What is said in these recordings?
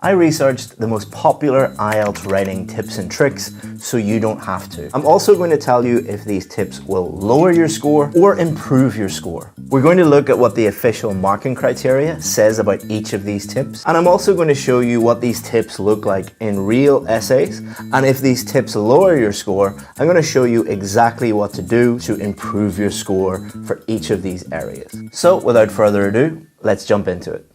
I researched the most popular IELTS writing tips and tricks so you don't have to. I'm also going to tell you if these tips will lower your score or improve your score. We're going to look at what the official marking criteria says about each of these tips, and I'm also going to show you what these tips look like in real essays, and if these tips lower your score, I'm going to show you exactly what to do to improve your score for each of these areas. So without further ado, let's jump into it.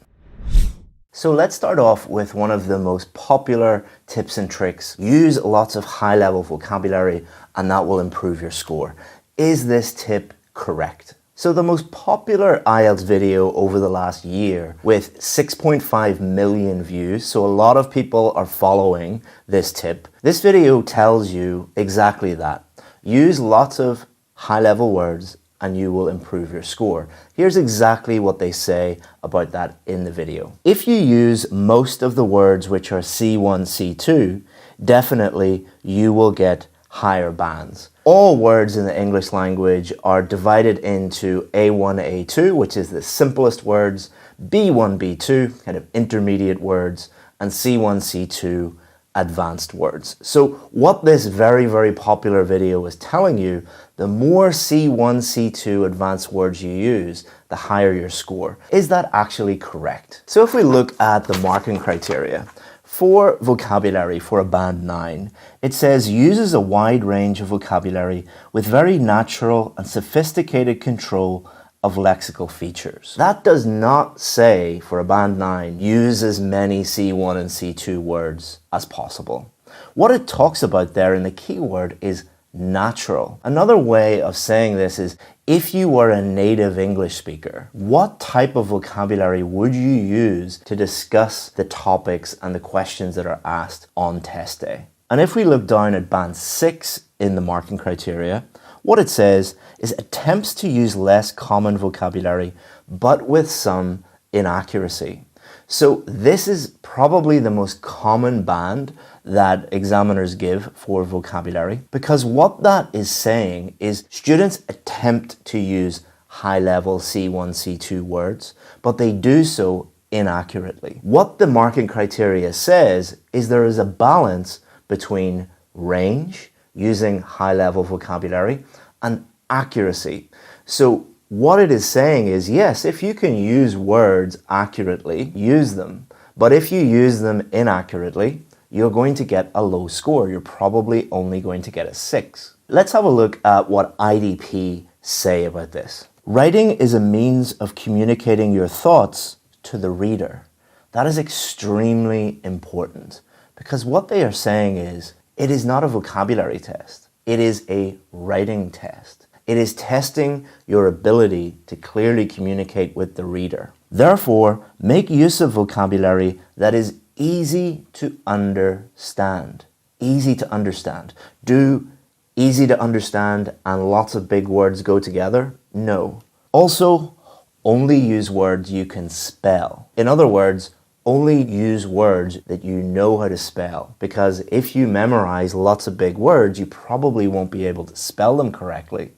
So let's start off with one of the most popular tips and tricks. Use lots of high-level vocabulary and that will improve your score. Is this tip correct? So the most popular IELTS video over the last year with 6.5 million views, so a lot of people are following this tip. This video tells you exactly that. Use lots of high-level words and you will improve your score. Here's exactly what they say about that in the video. If you use most of the words which are C1, C2, definitely you will get higher bands. All words in the English language are divided into A1, A2, which is the simplest words, B1, B2, kind of intermediate words, and C1, C2, advanced words. So what this very, very popular video is telling you, the more C1, C2 advanced words you use, the higher your score. Is that actually correct? So if we look at the marking criteria, for vocabulary for a band 9, it says uses a wide range of vocabulary with very natural and sophisticated control of lexical features. That does not say for a band 9, use as many C1 and C2 words as possible. What it talks about there in the keyword is natural. Another way of saying this is if you were a native English speaker, what type of vocabulary would you use to discuss the topics and the questions that are asked on test day? And if we look down at band 6 in the marking criteria, what it says is attempts to use less common vocabulary, but with some inaccuracy. So this is probably the most common band that examiners give for vocabulary, because what that is saying is students attempt to use high-level C1, C2 words, but they do so inaccurately. What the marking criteria says is there is a balance between range, using high-level vocabulary, and accuracy. So what it is saying is, yes, if you can use words accurately, use them. But if you use them inaccurately, you're going to get a low score. You're probably only going to get a 6. Let's have a look at what IDP say about this. Writing is a means of communicating your thoughts to the reader. That is extremely important, because what they are saying is, it is not a vocabulary test. It is a writing test. It is testing your ability to clearly communicate with the reader. Therefore, make use of vocabulary that is easy to understand. Easy to understand. Do easy to understand and lots of big words go together? No. Also, only use words you can spell. In other words, only use words that you know how to spell, because if you memorize lots of big words, you probably won't be able to spell them correctly.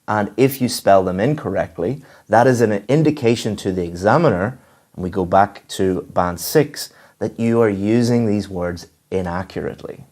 And if you spell them incorrectly, that is an indication to the examiner, and we go back to band 6, that you are using these words inaccurately.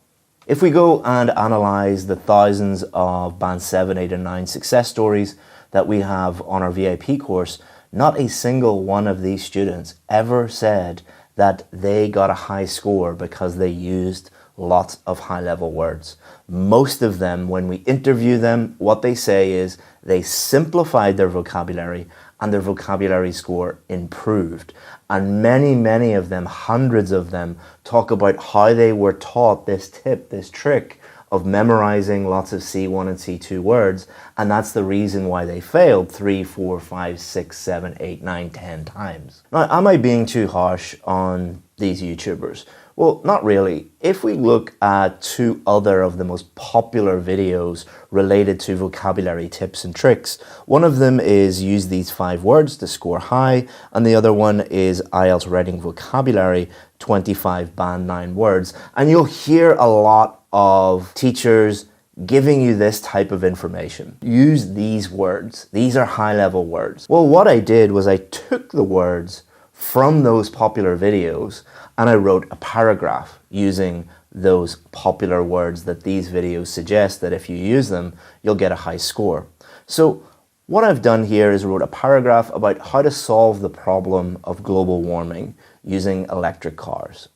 If we go and analyze the thousands of band 7, 8, and 9 success stories that we have on our VIP course, not a single one of these students ever said that they got a high score because they used lots of high-level words. Most of them, when we interview them, what they say is they simplified their vocabulary and their vocabulary score improved. And many, many of them, hundreds of them, talk about how they were taught this tip, this trick of memorizing lots of C1 and C2 words, and that's the reason why they failed 3, 4, 5, 6, 7, 8, 9, 10 times. Now, am I being too harsh on these YouTubers? Well, not really. If we look at 2 other of the most popular videos related to vocabulary tips and tricks, one of them is use these 5 words to score high, and the other one is IELTS writing vocabulary, 25 band 9 words. And you'll hear a lot of teachers giving you this type of information. Use these words. These are high-level words. Well, what I did was I took the words from those popular videos and I wrote a paragraph using those popular words that these videos suggest that if you use them, you'll get a high score. So what I've done here is wrote a paragraph about how to solve the problem of global warming using electric cars.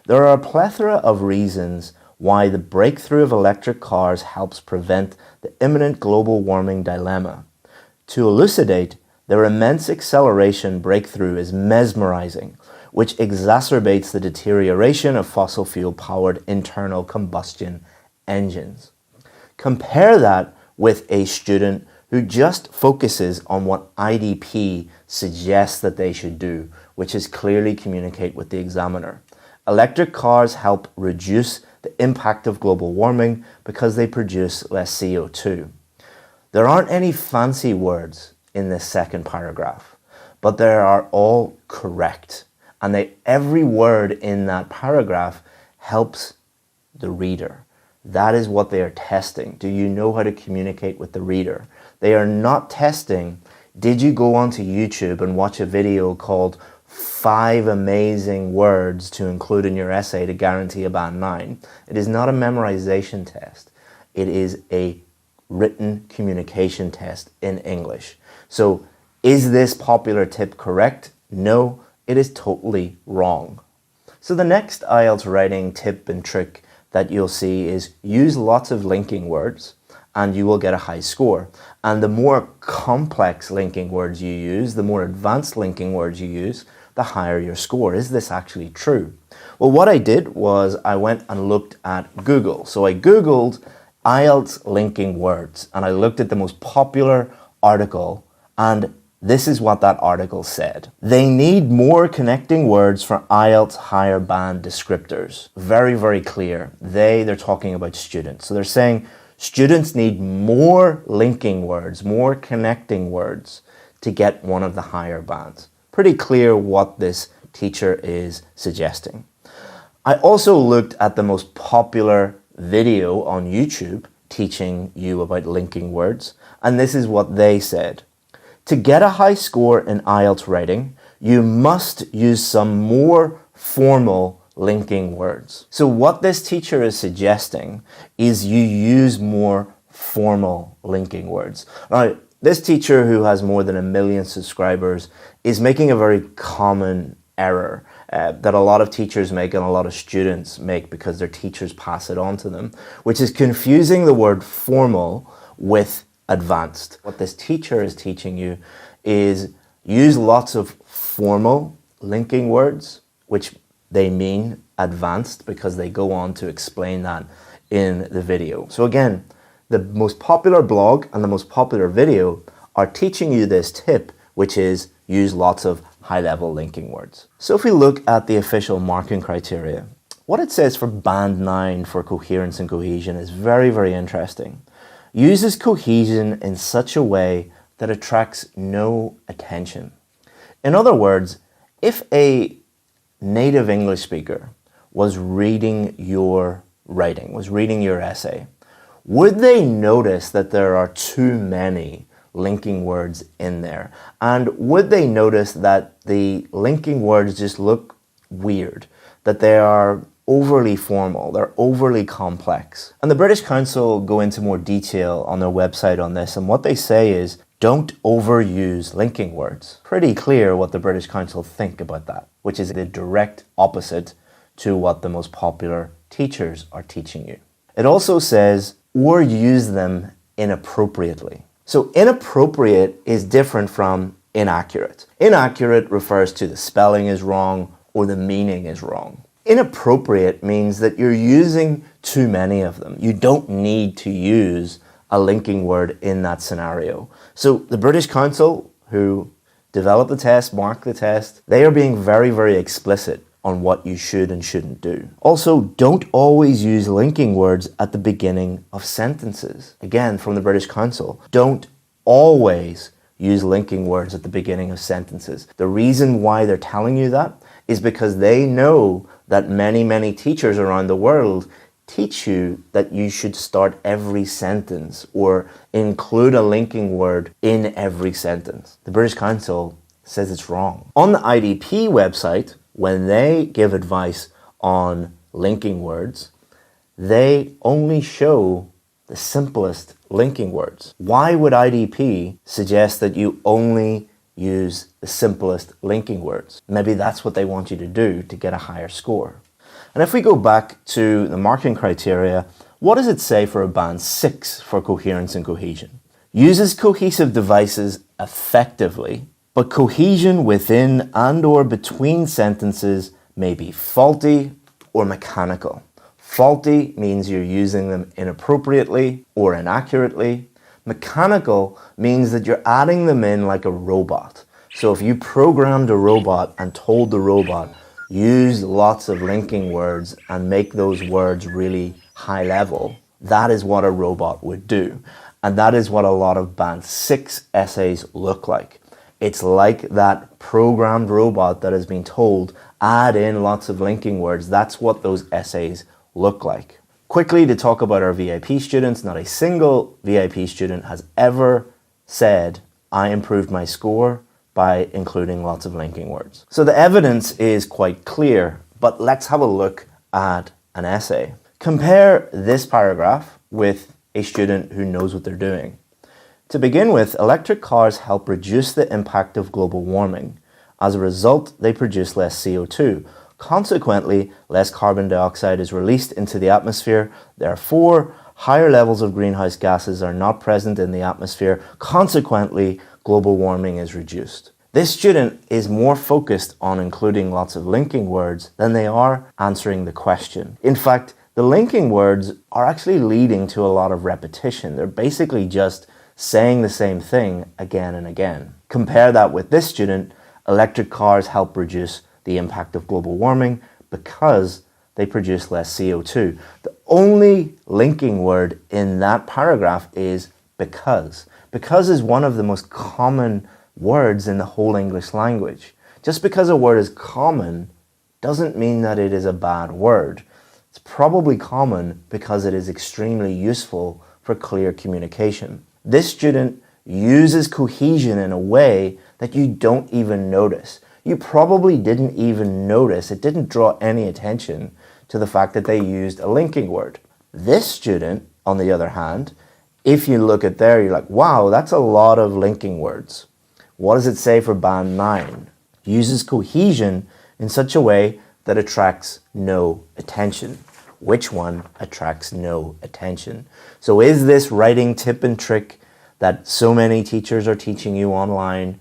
There are a plethora of reasons why the breakthrough of electric cars helps prevent the imminent global warming dilemma. To elucidate, their immense acceleration breakthrough is mesmerizing, which exacerbates the deterioration of fossil fuel-powered internal combustion engines. Compare that with a student who just focuses on what IDP suggests that they should do, which is clearly communicate with the examiner. Electric cars help reduce the impact of global warming because they produce less CO2. There aren't any fancy words in this second paragraph, but they are all correct. And every word in that paragraph helps the reader. That is what they are testing. Do you know how to communicate with the reader? They are not testing, did you go onto YouTube and watch a video called 5 amazing words to include in your essay to guarantee a band 9? It is not a memorization test. It is a written communication test in English. So is this popular tip correct? No, it is totally wrong. So the next IELTS writing tip and trick that you'll see is use lots of linking words and you will get a high score. And the more complex linking words you use, the more advanced linking words you use, the higher your score. Is this actually true? Well, what I did was I went and looked at Google. So I Googled IELTS linking words and I looked at the most popular article, and this is what that article said. They need more connecting words for IELTS higher band descriptors. Very, very clear. They're talking about students. So they're saying students need more linking words, more connecting words to get one of the higher bands. Pretty clear what this teacher is suggesting. I also looked at the most popular video on YouTube teaching you about linking words, and this is what they said. To get a high score in IELTS writing, you must use some more formal linking words. So what this teacher is suggesting is you use more formal linking words. Now, this teacher, who has more than 1 million subscribers, is making a very common error that a lot of teachers make and a lot of students make because their teachers pass it on to them, which is confusing the word formal with advanced. What this teacher is teaching you is use lots of formal linking words, which they mean advanced because they go on to explain that in the video. So again, the most popular blog and the most popular video are teaching you this tip, which is use lots of high-level linking words. So if we look at the official marking criteria, what it says for band 9 for coherence and cohesion is very, very interesting. Uses cohesion in such a way that attracts no attention. In other words, if a native English speaker was reading your writing, was reading your essay, would they notice that there are too many linking words in there? And would they notice that the linking words just look weird, that they are overly formal, they're overly complex? And the British Council go into more detail on their website on this, and what they say is don't overuse linking words. Pretty clear what the British Council think about that, which is the direct opposite to what the most popular teachers are teaching you. It also says, or use them inappropriately. So inappropriate is different from inaccurate. Inaccurate refers to the spelling is wrong or the meaning is wrong. Inappropriate means that you're using too many of them. You don't need to use a linking word in that scenario. So the British Council, who developed the test, marked the test, they are being very, very explicit on what you should and shouldn't do. Also, don't always use linking words at the beginning of sentences. Again, from the British Council, don't always use linking words at the beginning of sentences. The reason why they're telling you that is because they know that many, many teachers around the world teach you that you should start every sentence or include a linking word in every sentence. The British Council says it's wrong. On the IDP website, when they give advice on linking words, they only show the simplest linking words. Why would IDP suggest that you only use the simplest linking words? Maybe that's what they want you to do to get a higher score. And if we go back to the marking criteria, what does it say for a band 6 for coherence and cohesion? Uses cohesive devices effectively, but cohesion within and or between sentences may be faulty or mechanical. Faulty means you're using them inappropriately or inaccurately. Mechanical means that you're adding them in like a robot. So if you programmed a robot and told the robot, use lots of linking words and make those words really high level, that is what a robot would do. And that is what a lot of band 6 essays look like. It's like that programmed robot that has been told, add in lots of linking words. That's what those essays look like. Quickly, to talk about our VIP students, not a single VIP student has ever said, I improved my score by including lots of linking words. So the evidence is quite clear, but let's have a look at an essay. Compare this paragraph with a student who knows what they're doing. To begin with, electric cars help reduce the impact of global warming. As a result, they produce less CO2. Consequently, less carbon dioxide is released into the atmosphere. Therefore, higher levels of greenhouse gases are not present in the atmosphere. Consequently, global warming is reduced. This student is more focused on including lots of linking words than they are answering the question. In fact, the linking words are actually leading to a lot of repetition. They're basically just saying the same thing again and again. Compare that with this student. Electric cars help reduce the impact of global warming because they produce less CO2. The only linking word in that paragraph is because. Because is one of the most common words in the whole English language. Just because a word is common doesn't mean that it is a bad word. It's probably common because it is extremely useful for clear communication. This student uses cohesion in a way that you don't even notice. You probably didn't even notice, it didn't draw any attention to the fact that they used a linking word. This student, on the other hand, if you look at there, you're like, wow, that's a lot of linking words. What does it say for band 9? Uses cohesion in such a way that attracts no attention. Which one attracts no attention? So is this writing tip and trick that so many teachers are teaching you online,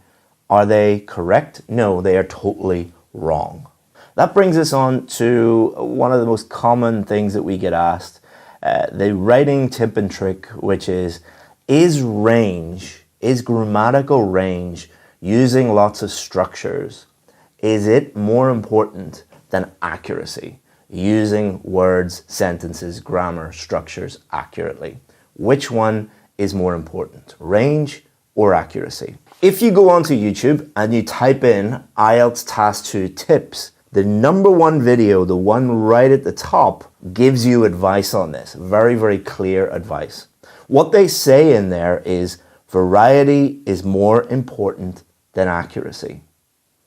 are they correct? No, they are totally wrong. That brings us on to one of the most common things that we get asked, the writing tip and trick, which is grammatical range using lots of structures, is it more important than accuracy? Using words, sentences, grammar, structures accurately. Which one is more important, range or accuracy? If you go onto YouTube and you type in IELTS Task 2 tips, the number one video, the one right at the top, gives you advice on this. Very, very clear advice. What they say in there is variety is more important than accuracy.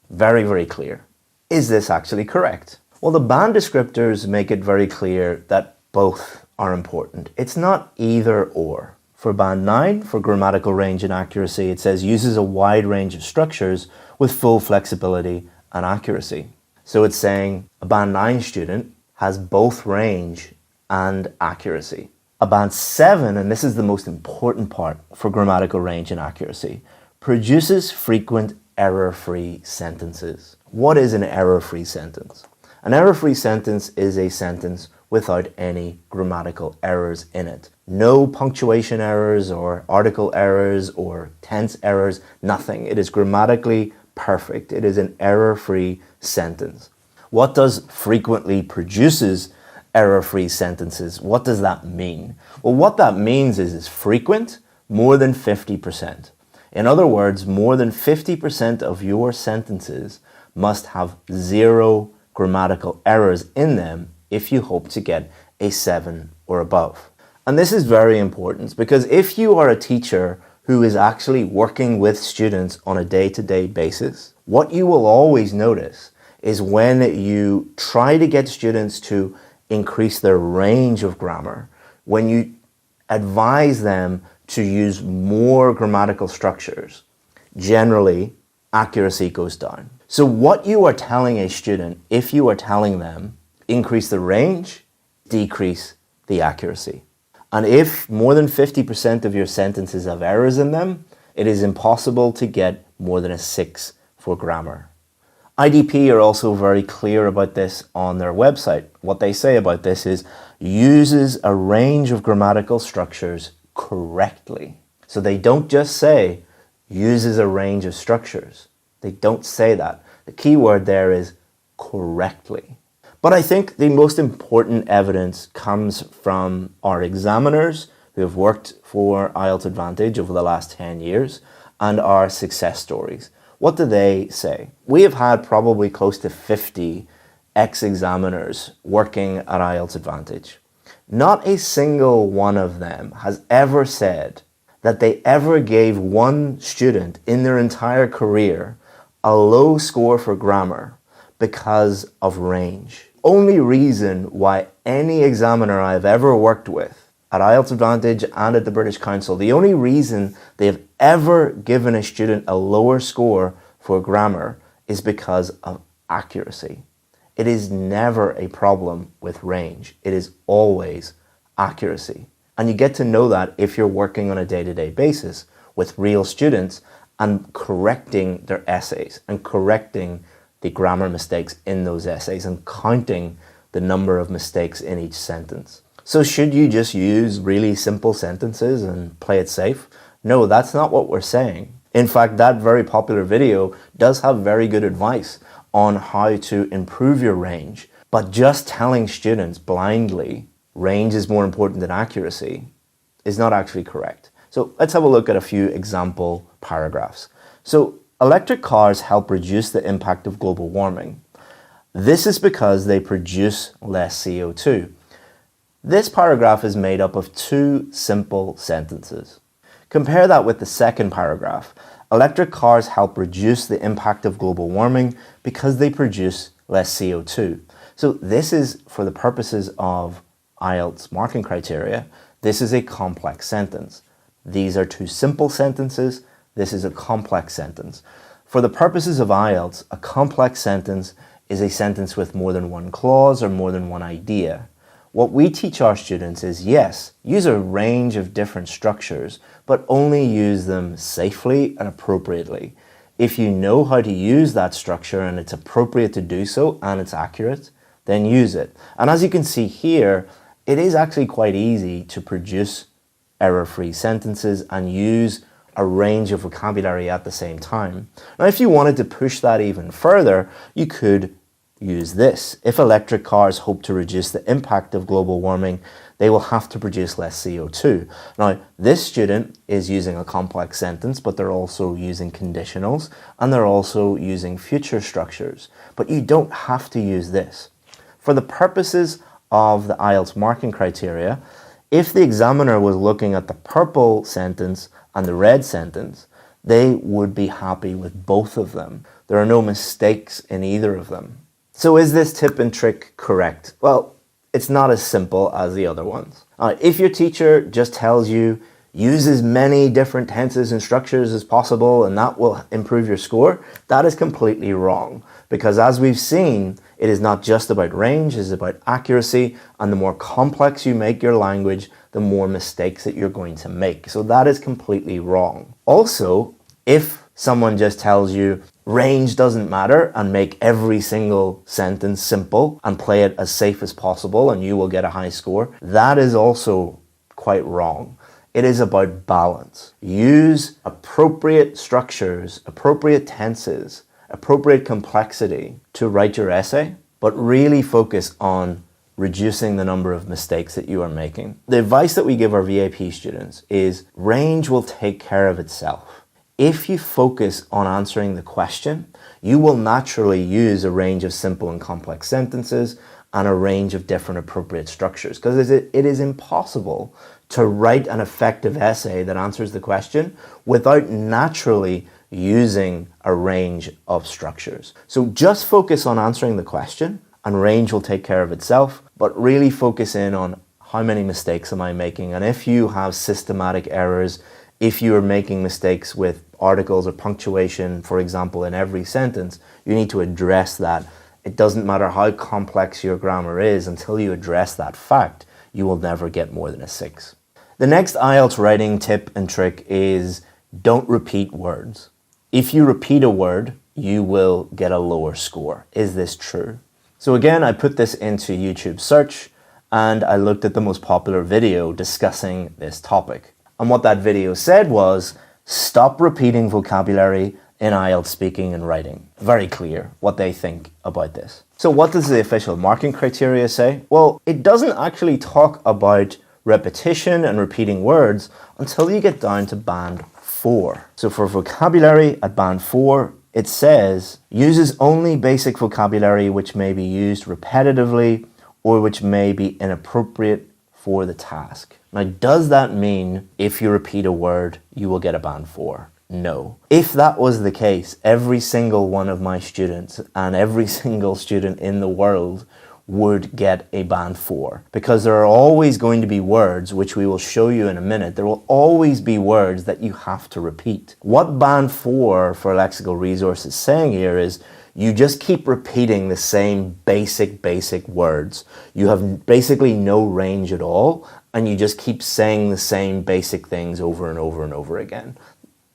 Very, very clear. Is this actually correct? Well, the band descriptors make it very clear that both are important. It's not either or. For band 9, for grammatical range and accuracy, it says uses a wide range of structures with full flexibility and accuracy. So it's saying a band 9 student has both range and accuracy. A band 7, and this is the most important part for grammatical range and accuracy, produces frequent error-free sentences. What is an error-free sentence? An error-free sentence is a sentence without any grammatical errors in it. No punctuation errors or article errors or tense errors, nothing. It is grammatically perfect. It is an error-free sentence. What does frequently produces error-free sentences? What does that mean? Well, what that means is frequent, more than 50%. In other words, more than 50% of your sentences must have 0 grammatical errors in them if you hope to get a 7 or above. And this is very important because if you are a teacher who is actually working with students on a day-to-day basis, what you will always notice is when you try to get students to increase their range of grammar, when you advise them to use more grammatical structures, generally accuracy goes down. So what you are telling a student, if you are telling them increase the range, decrease the accuracy. And if more than 50% of your sentences have errors in them, it is impossible to get more than a 6 for grammar. IDP are also very clear about this on their website. What they say about this is uses a range of grammatical structures correctly. So they don't just say uses a range of structures. They don't say that. The key word there is correctly. But I think the most important evidence comes from our examiners who have worked for IELTS Advantage over the last 10 years and our success stories. What do they say? We have had probably close to 50 ex-examiners working at IELTS Advantage. Not a single one of them has ever said that they ever gave one student in their entire career a low score for grammar because of range. Only reason why any examiner I've ever worked with at IELTS Advantage and at the British Council, the only reason they have ever given a student a lower score for grammar is because of accuracy. It is never a problem with range. It is always accuracy. And you get to know that if you're working on a day-to-day basis with real students and correcting their essays and correcting the grammar mistakes in those essays and counting the number of mistakes in each sentence. So should you just use really simple sentences and play it safe? No, that's not what we're saying. In fact, that very popular video does have very good advice on how to improve your range. But just telling students blindly range is more important than accuracy is not actually correct. So let's have a look at a few example paragraphs. So electric cars help reduce the impact of global warming. This is because they produce less CO2. This paragraph is made up of two simple sentences. Compare that with the second paragraph. Electric cars help reduce the impact of global warming because they produce less CO2. So this is, for the purposes of IELTS marking criteria, this is a complex sentence. These are two simple sentences. This is a complex sentence. For the purposes of IELTS, a complex sentence is a sentence with more than one clause or more than one idea. What we teach our students is, yes, use a range of different structures, but only use them safely and appropriately. If you know how to use that structure and it's appropriate to do so and it's accurate, then use it. And as you can see here, it is actually quite easy to produce error-free sentences and use a range of vocabulary at the same time. Now, if you wanted to push that even further, you could use this. If electric cars hope to reduce the impact of global warming, they will have to produce less CO2. Now, this student is using a complex sentence, but they're also using conditionals, and they're also using future structures. But you don't have to use this. For the purposes of the IELTS marking criteria, if the examiner was looking at the purple sentence and the red sentence, they would be happy with both of them. There are no mistakes in either of them. So is this tip and trick correct? Well, it's not as simple as the other ones. If your teacher just tells you, use as many different tenses and structures as possible and that will improve your score, that is completely wrong. Because as we've seen, it is not just about range, it is about accuracy, and the more complex you make your language, the more mistakes that you're going to make. So that is completely wrong. Also, if someone just tells you range doesn't matter and make every single sentence simple and play it as safe as possible and you will get a high score, that is also quite wrong. It is about balance. Use appropriate structures, appropriate tenses, appropriate complexity to write your essay, but really focus on reducing the number of mistakes that you are making. The advice that we give our VAP students is range will take care of itself. If you focus on answering the question, you will naturally use a range of simple and complex sentences and a range of different appropriate structures, because it is impossible to write an effective essay that answers the question without naturally using a range of structures. So just focus on answering the question and range will take care of itself, but really focus in on how many mistakes am I making, and if you have systematic errors, if you are making mistakes with articles or punctuation, for example, in every sentence, you need to address that. It doesn't matter how complex your grammar is, until you address that fact, you will never get more than a 6. The next IELTS writing tip and trick is don't repeat words. If you repeat a word, you will get a lower score. Is this true? So again, I put this into YouTube search and I looked at the most popular video discussing this topic. And what that video said was, stop repeating vocabulary in IELTS speaking and writing. Very clear what they think about this. So what does the official marking criteria say? Well, it doesn't actually talk about repetition and repeating words until you get down to band 4. So for vocabulary at band 4, it says, uses only basic vocabulary which may be used repetitively or which may be inappropriate for the task. Now, does that mean if you repeat a word, you will get a band 4? No. If that was the case, every single one of my students and every single student in the world would get a band 4, because there are always going to be words, which we will show you in a minute, there will always be words that you have to repeat. What band 4 for Lexical Resource is saying here is you just keep repeating the same basic words. You have basically no range at all, and you just keep saying the same basic things over and over and over again.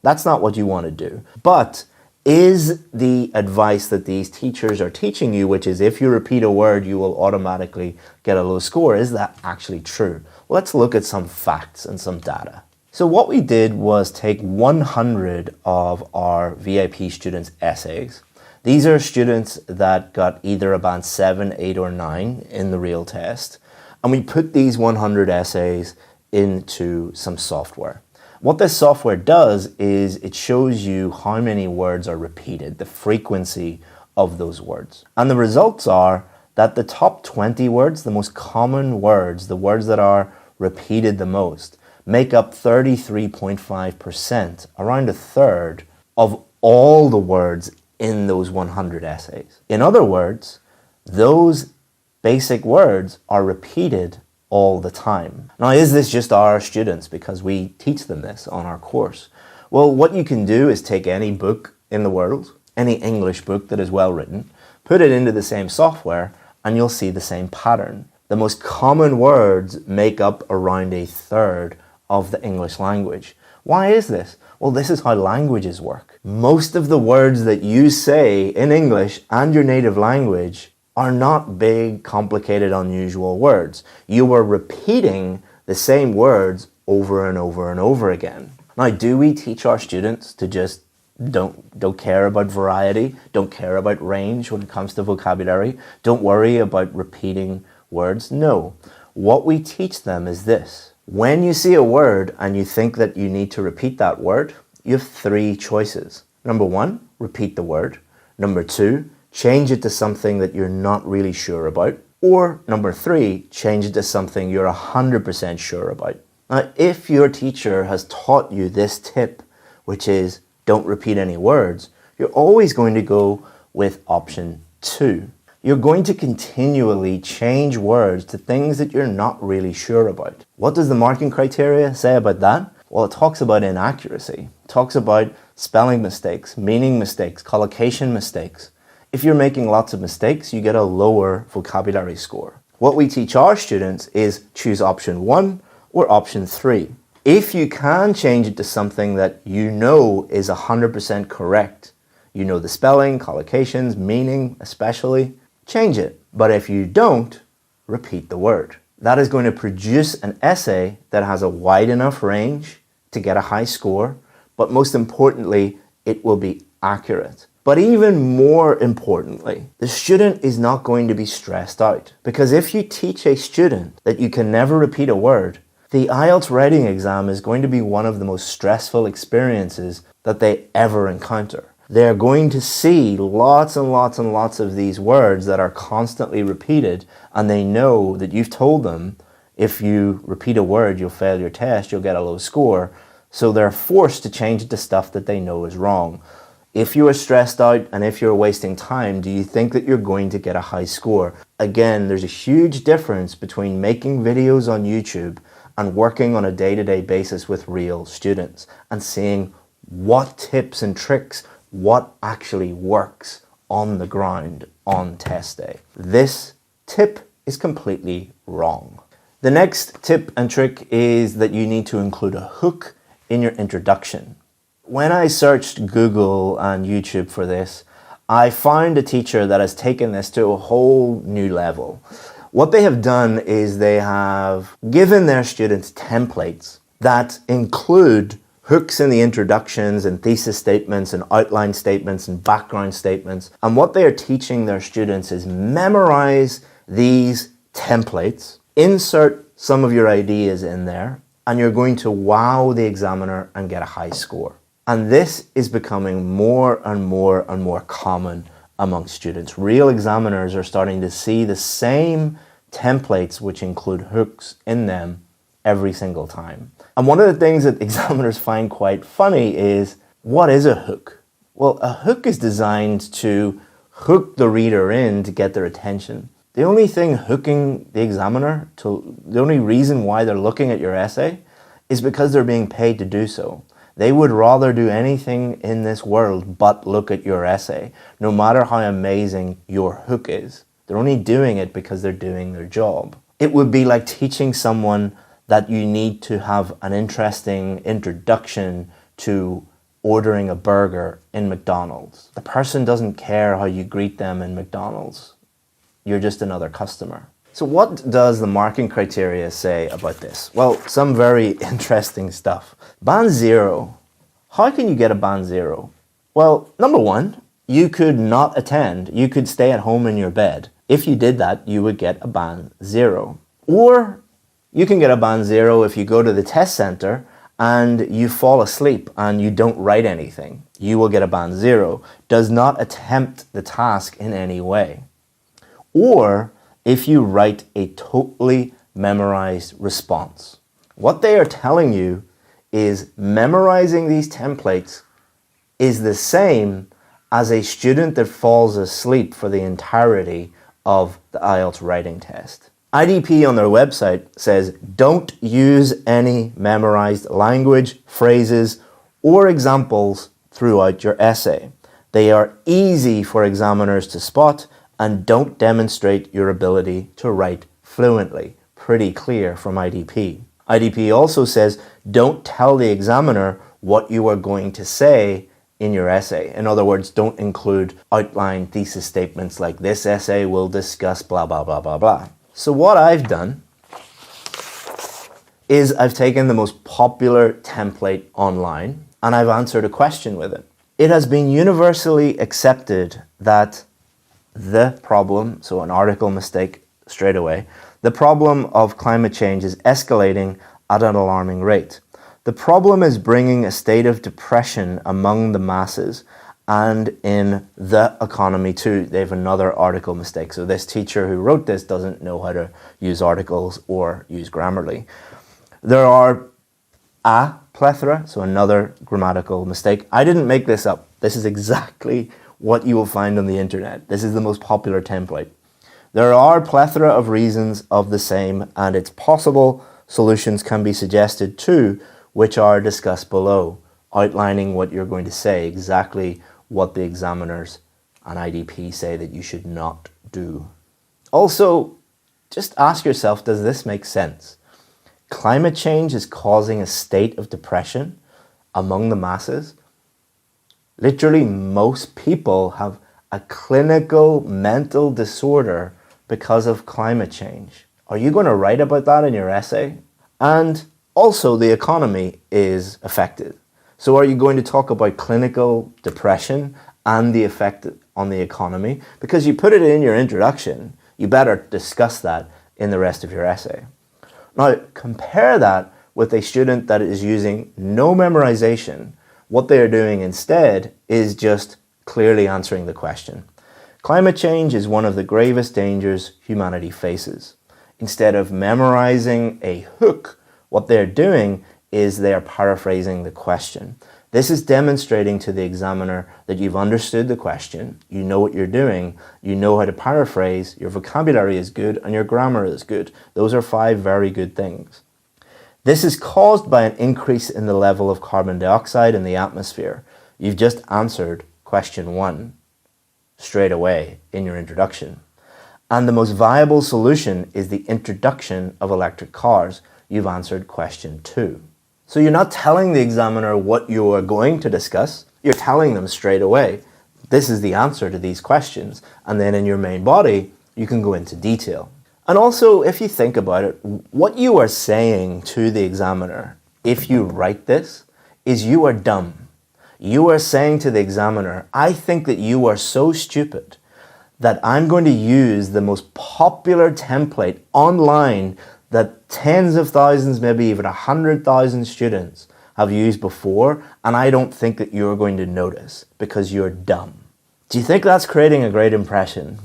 That's not what you want to do. But is the advice that these teachers are teaching you, which is if you repeat a word, you will automatically get a low score, is that actually true? Well, let's look at some facts and some data. So what we did was take 100 of our VIP students' essays. These are students that got either a band 7, 8, or 9 in the real test. And we put these 100 essays into some software. What this software does is it shows you how many words are repeated, the frequency of those words. And the results are that the top 20 words, the most common words, the words that are repeated the most, make up 33.5%, around a third of all the words in those 100 essays. In other words, those basic words are repeated all the time. Now, is this just our students because we teach them this on our course? Well, what you can do is take any book in the world, any English book that is well written, put it into the same software, and you'll see the same pattern. The most common words make up around a third of the English language. Why is this? Well, this is how languages work. Most of the words that you say in English and your native language are not big, complicated, unusual words. You are repeating the same words over and over and over again. Now, do we teach our students to just don't care about variety, don't care about range when it comes to vocabulary, don't worry about repeating words? No. What we teach them is this. When you see a word and you think that you need to repeat that word, you have 3 choices. Number 1, repeat the word. Number 2, change it to something that you're not really sure about. Or number 3, change it to something you're 100% sure about. Now, if your teacher has taught you this tip, which is don't repeat any words, you're always going to go with option 2. You're going to continually change words to things that you're not really sure about. What does the marking criteria say about that? Well, it talks about inaccuracy. It talks about spelling mistakes, meaning mistakes, collocation mistakes. If you're making lots of mistakes, you get a lower vocabulary score. What we teach our students is choose option 1 or option 3. If you can change it to something that you know is 100% correct, you know the spelling, collocations, meaning especially, change it. But if you don't, repeat the word. That is going to produce an essay that has a wide enough range to get a high score, but most importantly, it will be accurate. But even more importantly, the student is not going to be stressed out, because if you teach a student that you can never repeat a word, the IELTS writing exam is going to be one of the most stressful experiences that they ever encounter. they're going to see lots and lots and lots of these words that are constantly repeated, and they know that you've told them if you repeat a word, you'll fail your test, you'll get a low score. So they're forced to change it to stuff that they know is wrong. If you are stressed out and if you're wasting time, do you think that you're going to get a high score? Again, there's a huge difference between making videos on YouTube and working on a day-to-day basis with real students and seeing what tips and tricks, what actually works on the ground on test day. This tip is completely wrong. The next tip and trick is that you need to include a hook in your introduction. When I searched Google and YouTube for this, I found a teacher that has taken this to a whole new level. What they have done is they have given their students templates that include hooks in the introductions and thesis statements and outline statements and background statements. And what they are teaching their students is memorize these templates, insert some of your ideas in there, and you're going to wow the examiner and get a high score. And this is becoming more and more and more common among students. Real examiners are starting to see the same templates which include hooks in them every single time. And one of the things that examiners find quite funny is, what is a hook? Well, a hook is designed to hook the reader in to get their attention. The only thing hooking the examiner, the only reason why they're looking at your essay is because they're being paid to do so. They would rather do anything in this world but look at your essay, no matter how amazing your hook is. They're only doing it because they're doing their job. It would be like teaching someone that you need to have an interesting introduction to ordering a burger in McDonald's. The person doesn't care how you greet them in McDonald's. You're just another customer. So what does the marking criteria say about this? Well, some very interesting stuff. Band 0. How can you get a band 0? Well, number one, you could not attend. You could stay at home in your bed. If you did that, you would get a band 0. Or you can get a band 0 if you go to the test center and you fall asleep and you don't write anything. You will get a band 0. Does not attempt the task in any way. Or if you write a totally memorized response. What they are telling you is memorizing these templates is the same as a student that falls asleep for the entirety of the IELTS writing test. IDP on their website says, don't use any memorized language, phrases, or examples throughout your essay. They are easy for examiners to spot and don't demonstrate your ability to write fluently. Pretty clear from IDP. IDP also says, don't tell the examiner what you are going to say in your essay. In other words, don't include outline thesis statements like this essay will discuss blah, blah, blah, blah, blah. So what I've done is I've taken the most popular template online and I've answered a question with it. It has been universally accepted that the problem, so an article mistake straight away, the problem of climate change is escalating at an alarming rate. The problem is bringing a state of depression among the masses and in the economy too. They have another article mistake. So this teacher who wrote this doesn't know how to use articles or use Grammarly. There are a plethora, so another grammatical mistake. I didn't make this up. This is exactly what you will find on the internet. This is the most popular template. There are a plethora of reasons of the same, and it's possible solutions can be suggested too, which are discussed below, outlining what you're going to say, exactly what the examiners and IDP say that you should not do. Also, just ask yourself, does this make sense? Climate change is causing a state of depression among the masses. Literally, most people have a clinical mental disorder because of climate change. Are you going to write about that in your essay? And also, the economy is affected. So are you going to talk about clinical depression and the effect on the economy? Because you put it in your introduction, you better discuss that in the rest of your essay. Now, compare that with a student that is using no memorization. What they are doing instead is just clearly answering the question. Climate change is one of the gravest dangers humanity faces. Instead of memorizing a hook, what they're doing is they are paraphrasing the question. This is demonstrating to the examiner that you've understood the question, you know what you're doing, you know how to paraphrase, your vocabulary is good, and your grammar is good. Those are 5 very good things. This is caused by an increase in the level of carbon dioxide in the atmosphere. You've just answered question 1 straight away in your introduction. And the most viable solution is the introduction of electric cars. You've answered question 2. So you're not telling the examiner what you are going to discuss, you're telling them straight away, this is the answer to these questions, and then in your main body, you can go into detail. And also, if you think about it, what you are saying to the examiner, if you write this, is you are dumb. You are saying to the examiner, I think that you are so stupid that I'm going to use the most popular template online that tens of thousands, maybe even 100,000 students have used before, and I don't think that you're going to notice because you're dumb. Do you think that's creating a great impression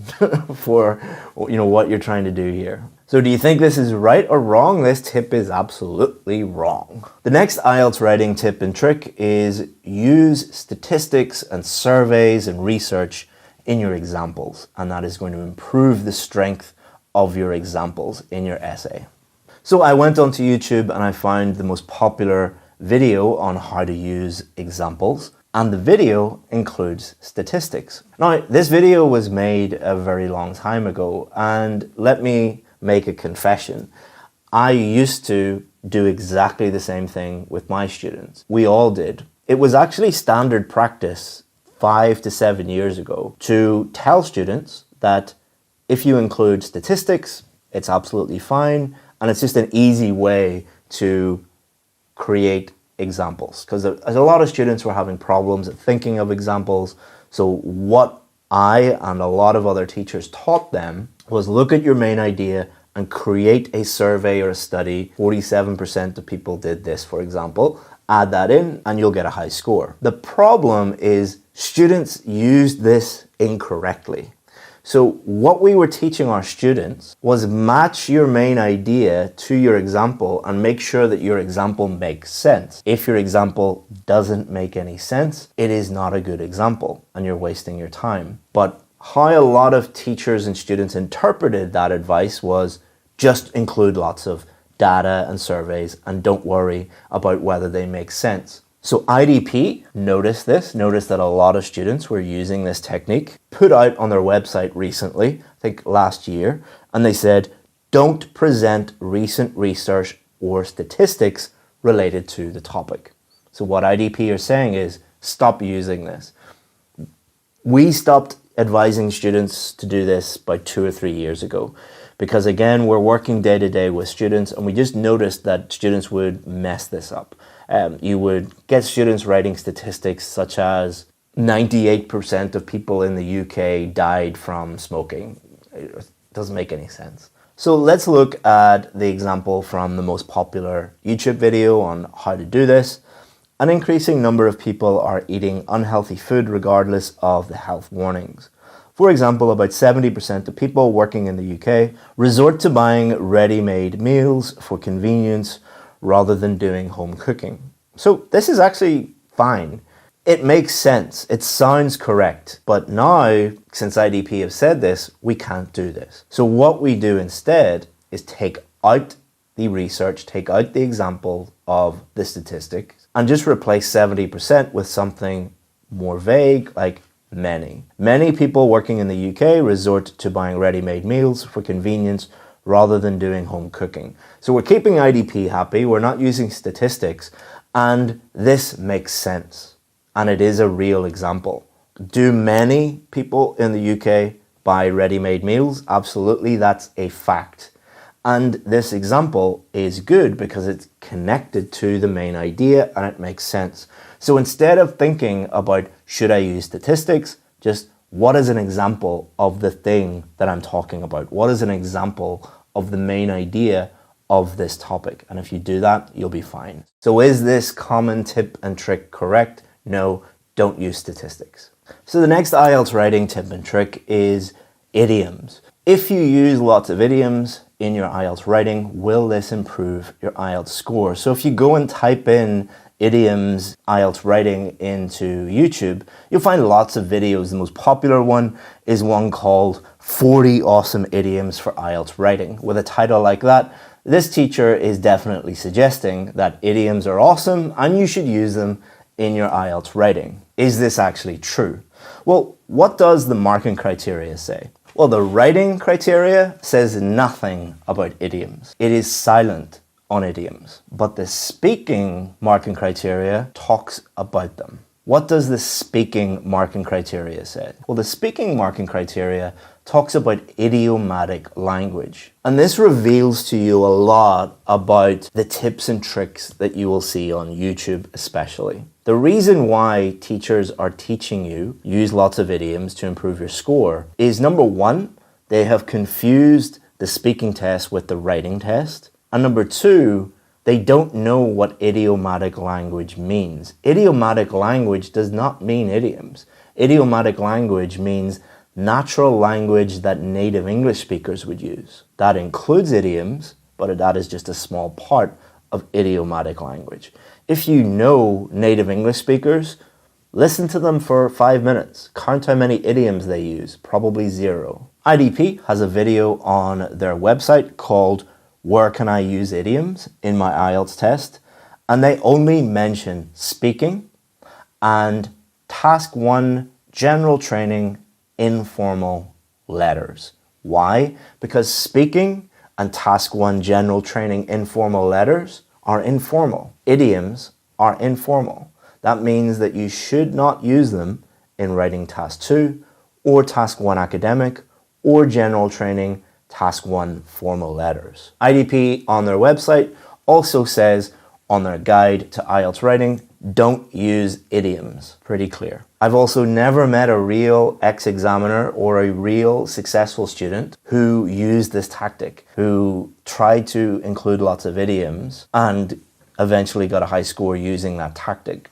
for what you're trying to do here? So do you think this is right or wrong? This tip is absolutely wrong. The next IELTS writing tip and trick is use statistics and surveys and research in your examples, and that is going to improve the strength of your examples in your essay. So I went onto YouTube and I found the most popular video on how to use examples, and the video includes statistics. Now, this video was made a very long time ago, and let me make a confession. I used to do exactly the same thing with my students. We all did. It was actually standard practice 5 to 7 years ago to tell students that if you include statistics, it's absolutely fine, and it's just an easy way to create examples, because a lot of students were having problems at thinking of examples. So what I and a lot of other teachers taught them was look at your main idea and create a survey or a study. 47% of people did this, for example. Add that in and you'll get a high score. The problem is students used this incorrectly. So what we were teaching our students was match your main idea to your example and make sure that your example makes sense. If your example doesn't make any sense, it is not a good example and you're wasting your time. But how a lot of teachers and students interpreted that advice was just include lots of data and surveys and don't worry about whether they make sense. So IDP noticed that a lot of students were using this technique, put out on their website recently, I think last year, and they said, don't present recent research or statistics related to the topic. So what IDP are saying is, stop using this. We stopped advising students to do this by 2 or 3 years ago, because again, we're working day to day with students, and we just noticed that students would mess this up. You would get students writing statistics such as 98% of people in the UK died from smoking. It doesn't make any sense. So let's look at the example from the most popular YouTube video on how to do this. An increasing number of people are eating unhealthy food regardless of the health warnings. For example, about 70% of people working in the UK resort to buying ready-made meals for convenience rather than doing home cooking. So this is actually fine. It makes sense. It sounds correct. But now, since IDP have said this, we can't do this. So what we do instead is take out the research, take out the example of the statistics, and just replace 70% with something more vague, like many. Many people working in the UK resort to buying ready-made meals for convenience rather than doing home cooking. So we're keeping IDP happy, we're not using statistics, and this makes sense. And it is a real example. Do many people in the UK buy ready-made meals? Absolutely, that's a fact. And this example is good because it's connected to the main idea and it makes sense. So instead of thinking about, should I use statistics, just what is an example of the thing that I'm talking about? What is an example of the main idea of this topic? And if you do that, you'll be fine. So is this common tip and trick correct? No, don't use statistics. So the next IELTS writing tip and trick is idioms. If you use lots of idioms in your IELTS writing, will this improve your IELTS score? So if you go and type in idioms IELTS writing into YouTube, you'll find lots of videos. The most popular one is one called 40 Awesome Idioms for IELTS Writing. With a title like that, this teacher is definitely suggesting that idioms are awesome and you should use them in your IELTS writing. Is this actually true? Well, what does the marking criteria say? Well, the writing criteria says nothing about idioms. It is silent on idioms, but the speaking marking criteria talks about them. What does the speaking marking criteria say? Well, the speaking marking criteria talks about idiomatic language. And this reveals to you a lot about the tips and tricks that you will see on YouTube especially. The reason why teachers are teaching you use lots of idioms to improve your score is, number one, they have confused the speaking test with the writing test. And number two, they don't know what idiomatic language means. Idiomatic language does not mean idioms. Idiomatic language means natural language that native English speakers would use. That includes idioms, but that is just a small part of idiomatic language. If you know native English speakers, listen to them for 5 minutes. Count how many idioms they use, probably 0. IDP has a video on their website called Where Can I Use Idioms in My IELTS Test? And they only mention speaking and task 1 general training informal letters. Why? Because speaking and task 1 general training informal letters are informal. Idioms are informal. That means that you should not use them in writing task 2 or task 1 academic or general training task 1 formal letters. IDP on their website also says on their guide to IELTS writing, don't use idioms. Pretty clear. I've also never met a real ex-examiner or a real successful student who used this tactic, who tried to include lots of idioms and eventually got a high score using that tactic.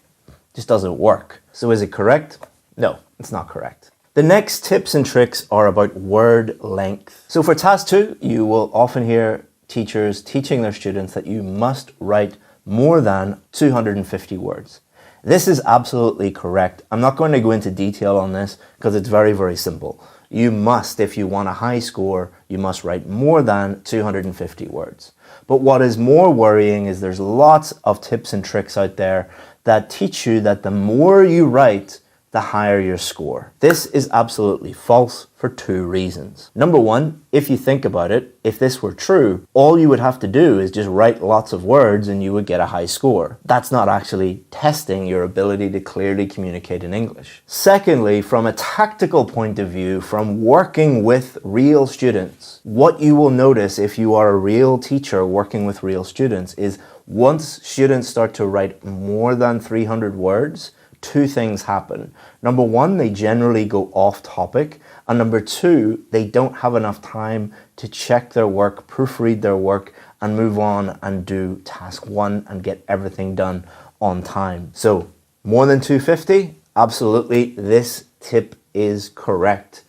Just doesn't work. So is it correct? No, it's not correct. The next tips and tricks are about word length. So for task 2, you will often hear teachers teaching their students that you must write more than 250 words. This is absolutely correct. I'm not going to go into detail on this because it's very, very simple. You must, if you want a high score, you must write more than 250 words. But what is more worrying is there's lots of tips and tricks out there that teach you that the more you write, the higher your score. This is absolutely false for 2 reasons. Number 1, if you think about it, if this were true, all you would have to do is just write lots of words and you would get a high score. That's not actually testing your ability to clearly communicate in English. Secondly, from a tactical point of view, from working with real students, what you will notice if you are a real teacher working with real students is once students start to write more than 300 words, 2 things happen. Number 1, they generally go off topic. And number 2, they don't have enough time to check their work, proofread their work, and move on and do task 1 and get everything done on time. So more than 250? Absolutely, this tip is correct.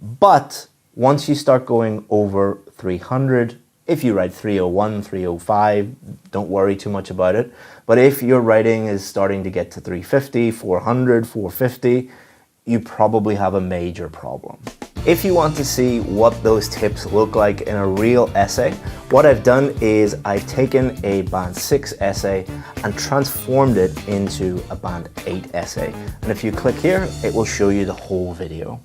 But once you start going over 300, if you write 301, 305, don't worry too much about it. But if your writing is starting to get to 350, 400, 450, you probably have a major problem. If you want to see what those tips look like in a real essay, what I've done is I've taken a Band 6 essay and transformed it into a Band 8 essay. And if you click here, it will show you the whole video.